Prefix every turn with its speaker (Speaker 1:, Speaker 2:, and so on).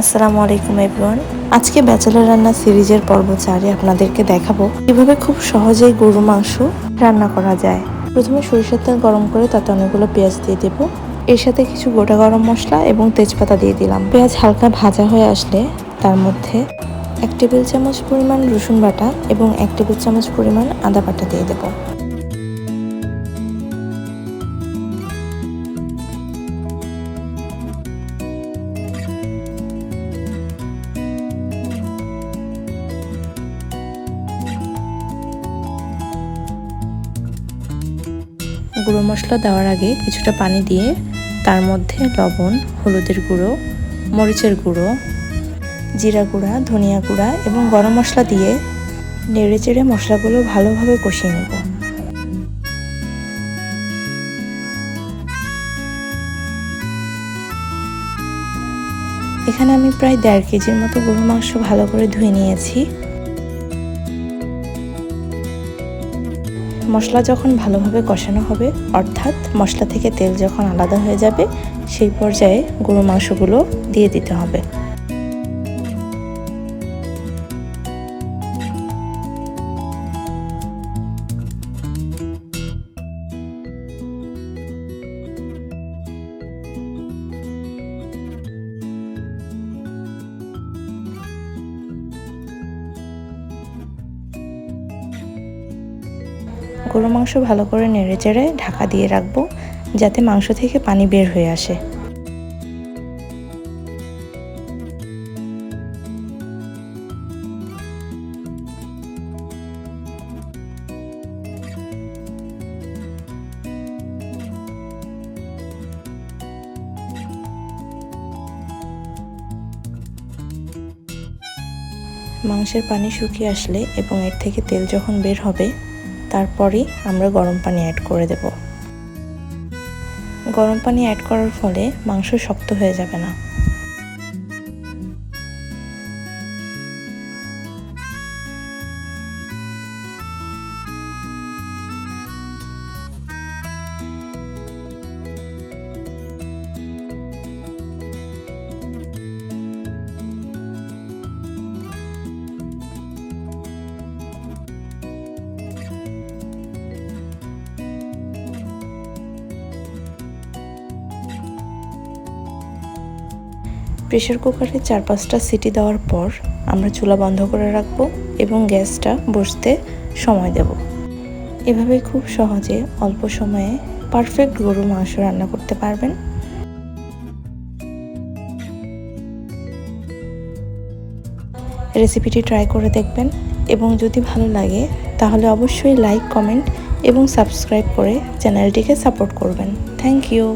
Speaker 1: আসসালামু আলাইকুম এভরিওয়ান। আজকে ব্যাচেলর রান্না সিরিজের পর্ব 4-এ আপনাদেরকে দেখাবো কিভাবে খুব সহজেই গরু মাংস রান্না করা যায়। প্রথমে সরিষার তেল গরম করে তাতে অনেকগুলো পেঁয়াজ দিয়ে দেব। এর সাথে কিছু গোটা গরম মশলা এবং তেজপাতা দিয়ে দিলাম। পেঁয়াজ হালকা ভাজা হয়ে আসলে তার মধ্যে 1 টেবিল চামচ পরিমাণ রসুন বাটা এবং 1 টেবিল চামচ পরিমাণ আদা বাটা দিয়ে দেব। গুঁড়ো মশলা দেওয়ার আগে কিছুটা পানি দিয়ে তার মধ্যে লবণ, হলুদের গুঁড়ো, মরিচের গুঁড়ো, জিরা গুঁড়া, ধনিয়া গুঁড়া এবং গরম মশলা দিয়ে নেড়েচেড়ে মশলাগুলো ভালোভাবে কষিয়ে নেব। এখানে আমি প্রায় 1.5 কেজির মতো গরুর মাংস ভালো করে ধুয়ে নিয়েছি। মশলা যখন ভালোভাবে কষানো হবে, অর্থাৎ মশলা থেকে তেল যখন আলাদা হয়ে যাবে, সেই পর্যায়ে গরুর মাংসগুলো দিয়ে দিতে হবে। গরুর মাংস ভালো করে নেড়েচেড়ে ঢাকা দিয়ে রাখবো, যাতে মাংস থেকে পানি বের হয়ে আসে। মাংসের পানি শুকিয়ে আসলে এবং এর থেকে তেল যখন বের হবে, তারপরেই আমরা গরম পানি অ্যাড করে দেব। গরম পানি অ্যাড করার ফলে মাংস শক্ত হয়ে যাবে না। প্রেসার কুকারে 4-5টা সিটি দেওয়ার পর আমরা চুলা বন্ধ করে রাখবো এবং গ্যাসটা বসতে সময় দেব। এভাবে খুব সহজে অল্প সময়ে পারফেক্ট গরুর মাংস রান্না করতে পারবেন। রেসিপিটি ট্রাই করে দেখবেন এবং যদি ভালো লাগে তাহলে অবশ্যই লাইক, কমেন্ট এবং সাবস্ক্রাইব করে চ্যানেলটিকে সাপোর্ট করবেন। Thank you.